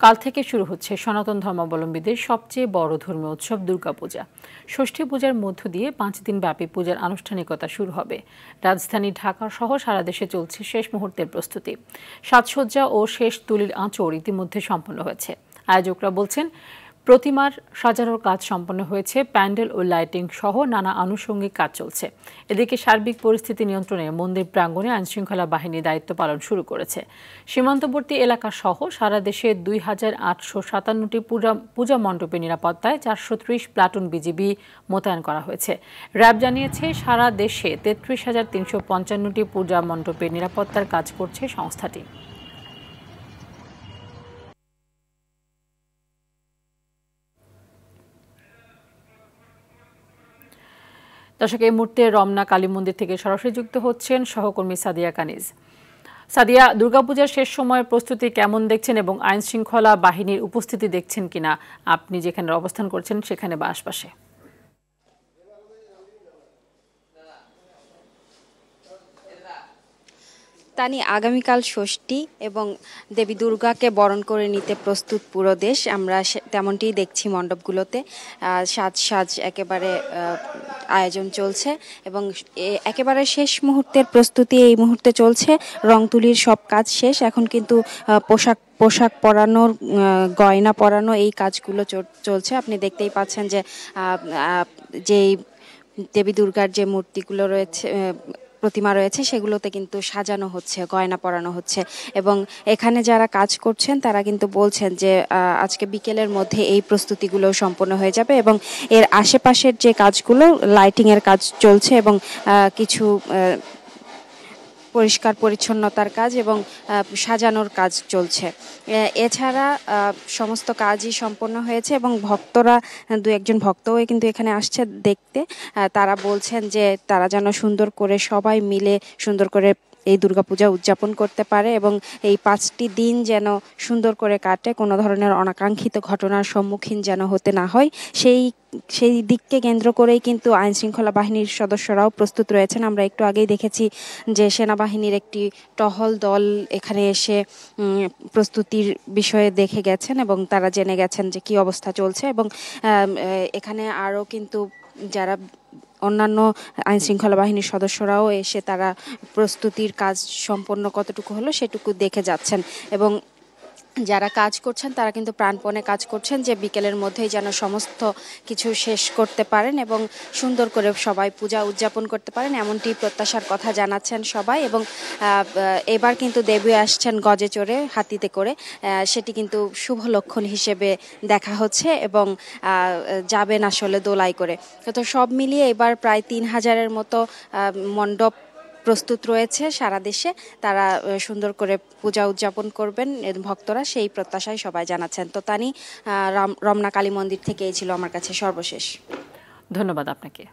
কাল থেকে শুরু হচ্ছে সনাতন ধর্মাবলম্বীদের সবচেয়ে বড় ধর্মীয় উৎসব দুর্গাপূজা। ষষ্ঠী পূজার মধ্য দিয়ে 5 দিন ব্যাপী পূজার আনুষ্ঠানিকতা শুরু হবে। রাজধানী ঢাকা সহ সারা দেশে চলছে শেষ মুহূর্তের প্রস্তুতি। সাজসজ্জা ও শেষ তুলির আঁচড় ইতিমধ্যে সম্পন্ন হয়েছে। আয়োজকরা বলছেন, প্রতিমার সাজানোর কাজ সম্পন্ন হয়েছে, প্যান্ডেল ও লাইটিং সহ নানা আনুষঙ্গিক কাজ চলছে। এদিকে সার্বিক পরিস্থিতি নিয়ন্ত্রণে মন্দির প্রাঙ্গণে আইনশৃঙ্খলা বাহিনী দায়িত্ব পালন শুরু করেছে। সীমান্তবর্তী এলাকা সহ সারা দেশে 2857টি পূজা মণ্ডপে নিরাপত্তায় 430 প্লাটুন বিজিবি মোতায়েন করা হয়েছে। র্যাব জানিয়েছে, সারা দেশে 33,355টি পূজা মণ্ডপে নিরাপত্তার কাজ করছে সংস্থাটি। দর্শক, এই মুহূর্তে রমনা কালী মন্দির থেকে সরাসরি যুক্ত হচ্ছেন সহকর্মী সাদিয়া কানিজ। সাদিয়া, দুর্গাপূজার শেষ সময়ের প্রস্তুতি কেমন দেখছেন এবং আইন শৃঙ্খলা বাহিনীর উপস্থিতি দেখছেন কিনা আপনি যেখানে অবস্থান করছেন সেখানে বা আশপাশে? তানি, আগামীকাল ষষ্ঠী এবং দেবী দুর্গাকে বরণ করে নিতে প্রস্তুত পুরো দেশ। আমরা তেমনটিই দেখছি মণ্ডপগুলোতে সাজ একেবারে আয়োজন চলছে এবং একেবারে শেষ মুহূর্তের প্রস্তুতি এই মুহূর্তে চলছে। রং তুলির সব কাজ শেষ, এখন কিন্তু পোশাক পরানোর, গয়না পরানো এই কাজগুলো চলছে। আপনি দেখতেই পাচ্ছেন যে যেই দেবী দুর্গার যে মূর্তিগুলো রয়েছে, প্রতিমা রয়েছে, সেগুলোতে কিন্তু সাজানো হচ্ছে, গয়না পরানো হচ্ছে এবং এখানে যারা কাজ করছেন তারা কিন্তু বলছেন যে আজকে বিকেলের মধ্যে এই প্রস্তুতিগুলো সম্পন্ন হয়ে যাবে এবং এর আশেপাশের যে কাজগুলো, লাইটিং এর কাজ চলছে এবং কিছু পরিষ্কার পরিচ্ছন্নতার কাজ এবং সাজানোর কাজ চলছে। এছাড়া সমস্ত কাজই সম্পন্ন হয়েছে এবং ভক্তরা, দু একজন ভক্তও কিন্তু এখানে আসছে দেখতে। তারা বলছেন যে তারা যেন সুন্দর করে সবাই মিলে সুন্দর করে এই দুর্গাপূজা উদযাপন করতে পারে এবং এই 5টি দিন যেন সুন্দর করে কাটে, কোনো ধরনের অনাকাঙ্ক্ষিত ঘটনার সম্মুখীন যেন হতে না হয়, সেই দিককে কেন্দ্র করেই কিন্তু আইন শৃঙ্খলা বাহিনীর সদস্যরাও প্রস্তুত রয়েছেন। আমরা একটু আগেই দেখেছি যে সেনাবাহিনীর একটি টহল দল এখানে এসে প্রস্তুতির বিষয়ে দেখে গেছেন এবং তারা জেনে গেছেন যে কি অবস্থা চলছে এবং এখানে আরও কিন্তু যারা অন্যান্য আইন শৃঙ্খলা বাহিনীর সদস্যরাও এসে তারা প্রস্তুতির কাজ সম্পন্ন কতটুকু হলো সেটুকু দেখে যাচ্ছেন এবং যারা কাজ করছেন তারা কিন্তু প্রাণপণে কাজ করছেন যে বিকেলের মধ্যেই যেন সমস্ত কিছু শেষ করতে পারেন এবং সুন্দর করে সবাই পূজা উদযাপন করতে পারেন, এমনটি প্রত্যাশার কথা জানাচ্ছেন সবাই। এবং এবার কিন্তু দেবী আসছেন গজে চড়ে, হাতিতে করে, সেটি কিন্তু শুভ লক্ষণ হিসেবে দেখা হচ্ছে এবং যাবেন আসলে দোলাই করে। তো সব মিলিয়ে এবার প্রায় 3000-এর মতো মণ্ডপ প্রস্তুত রয়েছে সারা দেশে। তারা সুন্দর করে পূজা উদযাপন করবেন ভক্তরা, সেই প্রত্যাশায় সবাই জানাচ্ছেন। তো তানি, রমনা কালী মন্দির থেকে এই ছিল আমার কাছে সর্বশেষ। ধন্যবাদ আপনাকে।